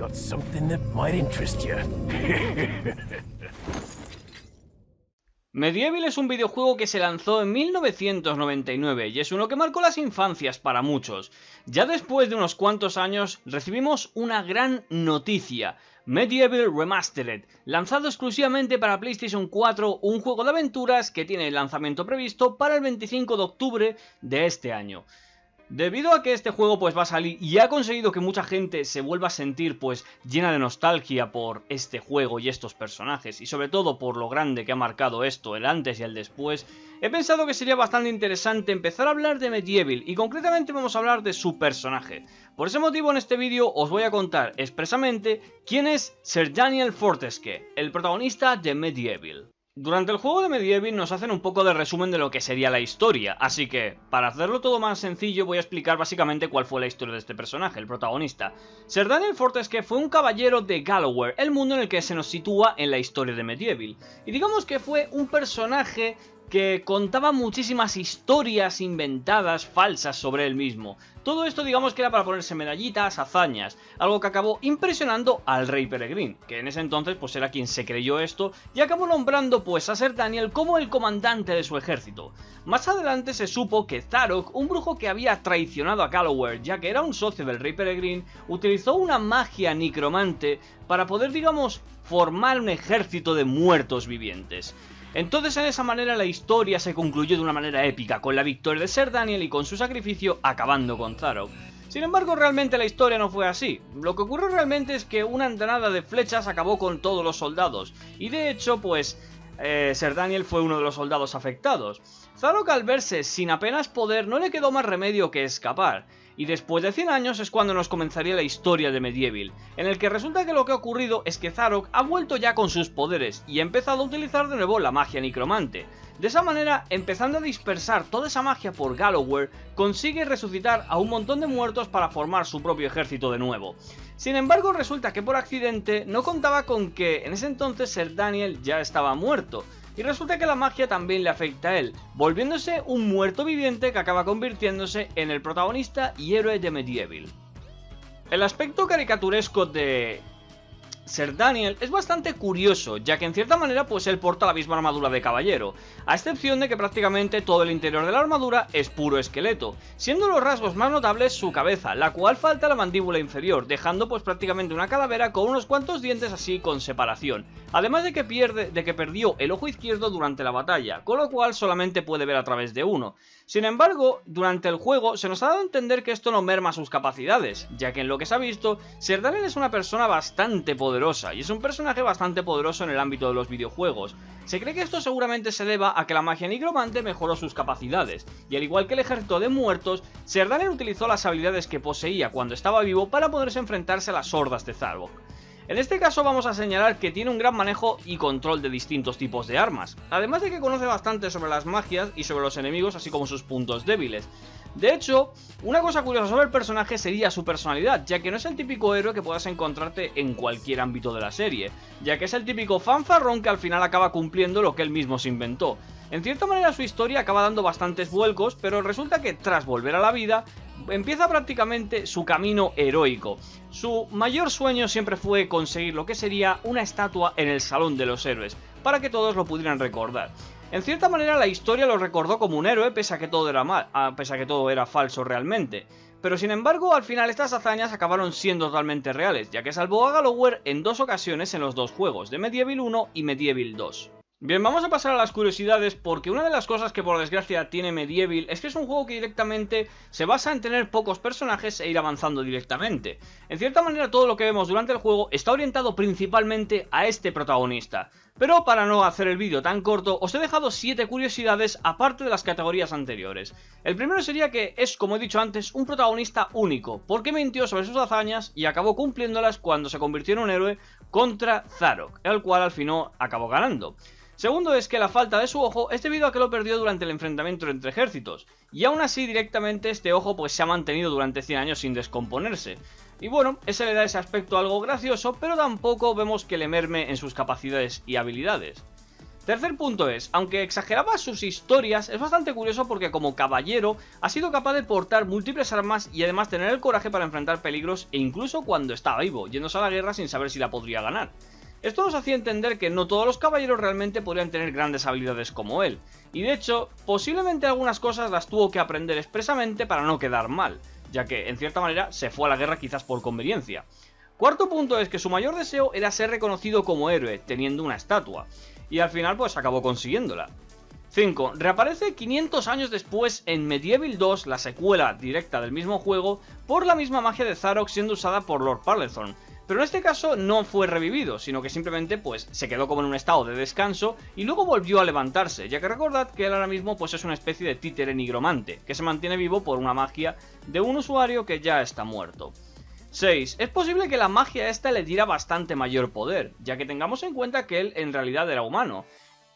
got something that might interest you. Medieval es un videojuego que se lanzó en 1999 y es uno que marcó las infancias para muchos. Ya después de unos cuantos años recibimos una gran noticia: Medieval Remastered, lanzado exclusivamente para PlayStation 4, un juego de aventuras que tiene el lanzamiento previsto para el 25 de octubre de este año. Debido a que este juego pues va a salir y ha conseguido que mucha gente se vuelva a sentir pues llena de nostalgia por este juego y estos personajes, y sobre todo por lo grande que ha marcado esto, el antes y el después, he pensado que sería bastante interesante empezar a hablar de Medieval, y concretamente vamos a hablar de su personaje. Por ese motivo en este vídeo os voy a contar expresamente quién es Sir Daniel Fortesque, el protagonista de Medieval. Durante el juego de Medieval nos hacen un poco de resumen de lo que sería la historia, así que, para hacerlo todo más sencillo, voy a explicar básicamente cuál fue la historia de este personaje, el protagonista. Sir Daniel Fortesque fue un caballero de Galloware, el mundo en el que se nos sitúa en la historia de Medieval, y digamos que fue un personaje que contaba muchísimas historias inventadas, falsas sobre él mismo. Todo esto digamos que era para ponerse medallitas, hazañas, algo que acabó impresionando al rey Peregrin, que en ese entonces pues era quien se creyó esto y acabó nombrando pues a Sir Daniel como el comandante de su ejército. Más adelante se supo que Zarok, un brujo que había traicionado a Galloware ya que era un socio del rey Peregrin, utilizó una magia necromante para poder digamos formar un ejército de muertos vivientes. Entonces en esa manera la historia se concluyó de una manera épica, con la victoria de Sir Daniel y con su sacrificio acabando con Zarok. Sin embargo, realmente la historia no fue así. Lo que ocurrió realmente es que una andanada de flechas acabó con todos los soldados, y de hecho pues Sir Daniel fue uno de los soldados afectados. Zarok, al verse sin apenas poder, no le quedó más remedio que escapar. Y después de 100 años es cuando nos comenzaría la historia de Medieval, en el que resulta que lo que ha ocurrido es que Zarok ha vuelto ya con sus poderes y ha empezado a utilizar de nuevo la magia necromante. De esa manera, empezando a dispersar toda esa magia por Galloware, consigue resucitar a un montón de muertos para formar su propio ejército de nuevo. Sin embargo, resulta que por accidente no contaba con que en ese entonces Sir Daniel ya estaba muerto. Y resulta que la magia también le afecta a él, volviéndose un muerto viviente que acaba convirtiéndose en el protagonista y héroe de Medieval. El aspecto caricaturesco de Sir Daniel es bastante curioso, ya que en cierta manera pues él porta la misma armadura de caballero, a excepción de que prácticamente todo el interior de la armadura es puro esqueleto, siendo los rasgos más notables su cabeza, la cual falta la mandíbula inferior, dejando pues prácticamente una calavera con unos cuantos dientes así con separación, además de que perdió el ojo izquierdo durante la batalla, con lo cual solamente puede ver a través de uno. Sin embargo, durante el juego se nos ha dado a entender que esto no merma sus capacidades, ya que en lo que se ha visto, Sir Daniel es una persona bastante poderosa, y es un personaje bastante poderoso en el ámbito de los videojuegos. Se cree que esto seguramente se deba a que la magia necromante mejoró sus capacidades, y al igual que el ejército de muertos, Sir Daniel utilizó las habilidades que poseía cuando estaba vivo para poderse enfrentarse a las hordas de Zarok. En este caso vamos a señalar que tiene un gran manejo y control de distintos tipos de armas, además de que conoce bastante sobre las magias y sobre los enemigos así como sus puntos débiles. De hecho, una cosa curiosa sobre el personaje sería su personalidad, ya que no es el típico héroe que puedas encontrarte en cualquier ámbito de la serie, ya que es el típico fanfarrón que al final acaba cumpliendo lo que él mismo se inventó. En cierta manera su historia acaba dando bastantes vuelcos, pero resulta que tras volver a la vida, empieza prácticamente su camino heroico. Su mayor sueño siempre fue conseguir lo que sería una estatua en el Salón de los Héroes, para que todos lo pudieran recordar. En cierta manera la historia lo recordó como un héroe, pese a que todo era falso realmente. Pero sin embargo, al final estas hazañas acabaron siendo totalmente reales, ya que salvó a Galloware en 2 ocasiones en los 2 juegos, de Medieval 1 y Medieval 2. Bien, vamos a pasar a las curiosidades, porque una de las cosas que por desgracia tiene Medieval es que es un juego que directamente se basa en tener pocos personajes e ir avanzando directamente. En cierta manera todo lo que vemos durante el juego está orientado principalmente a este protagonista. Pero para no hacer el vídeo tan corto, os he dejado 7 curiosidades aparte de las categorías anteriores. El primero sería que es, como he dicho antes, un protagonista único, porque mintió sobre sus hazañas y acabó cumpliéndolas cuando se convirtió en un héroe contra Zarok, el cual al final acabó ganando. Segundo es que la falta de su ojo es debido a que lo perdió durante el enfrentamiento entre ejércitos, y aún así directamente este ojo pues se ha mantenido durante 100 años sin descomponerse. Y bueno, ese le da ese aspecto algo gracioso, pero tampoco vemos que le merme en sus capacidades y habilidades. Tercer punto es, aunque exageraba sus historias, es bastante curioso porque como caballero ha sido capaz de portar múltiples armas y además tener el coraje para enfrentar peligros e incluso cuando estaba vivo, yéndose a la guerra sin saber si la podría ganar. Esto nos hacía entender que no todos los caballeros realmente podrían tener grandes habilidades como él, y de hecho, posiblemente algunas cosas las tuvo que aprender expresamente para no quedar mal, ya que en cierta manera se fue a la guerra quizás por conveniencia. Cuarto punto es que su mayor deseo era ser reconocido como héroe, teniendo una estatua, y al final pues acabó consiguiéndola. 5. Reaparece 500 años después en Medieval 2, la secuela directa del mismo juego, por la misma magia de Zarok siendo usada por Lord Parlethorn. Pero en este caso no fue revivido, sino que simplemente pues se quedó como en un estado de descanso y luego volvió a levantarse, ya que recordad que él ahora mismo pues es una especie de títere nigromante, que se mantiene vivo por una magia de un usuario que ya está muerto. 6. Es posible que la magia esta le diera bastante mayor poder, ya que tengamos en cuenta que él en realidad era humano.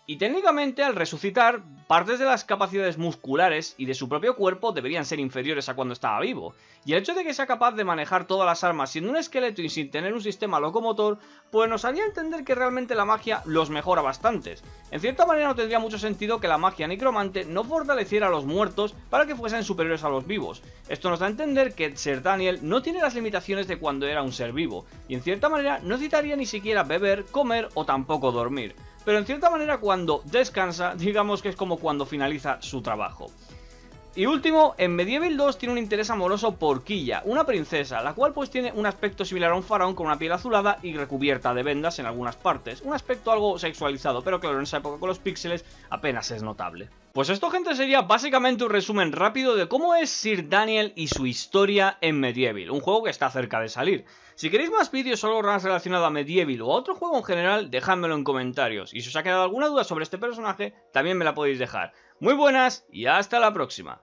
Y técnicamente al resucitar, partes de las capacidades musculares y de su propio cuerpo deberían ser inferiores a cuando estaba vivo. Y el hecho de que sea capaz de manejar todas las armas siendo un esqueleto y sin tener un sistema locomotor, pues nos haría entender que realmente la magia los mejora bastantes. En cierta manera no tendría mucho sentido que la magia necromante no fortaleciera a los muertos para que fuesen superiores a los vivos. Esto nos da a entender que Sir Daniel no tiene las limitaciones de cuando era un ser vivo, y en cierta manera no necesitaría ni siquiera beber, comer o tampoco dormir. Pero en cierta manera cuando descansa, digamos que es como cuando finaliza su trabajo. Y último, en Medieval 2 tiene un interés amoroso por Quilla, una princesa, la cual pues tiene un aspecto similar a un faraón con una piel azulada y recubierta de vendas en algunas partes. Un aspecto algo sexualizado, pero claro, en esa época con los píxeles apenas es notable. Pues esto, gente, sería básicamente un resumen rápido de cómo es Sir Daniel y su historia en Medieval, un juego que está cerca de salir. Si queréis más vídeos o algo más relacionado a Medieval o a otro juego en general, dejádmelo en comentarios. Y si os ha quedado alguna duda sobre este personaje, también me la podéis dejar. Muy buenas y hasta la próxima.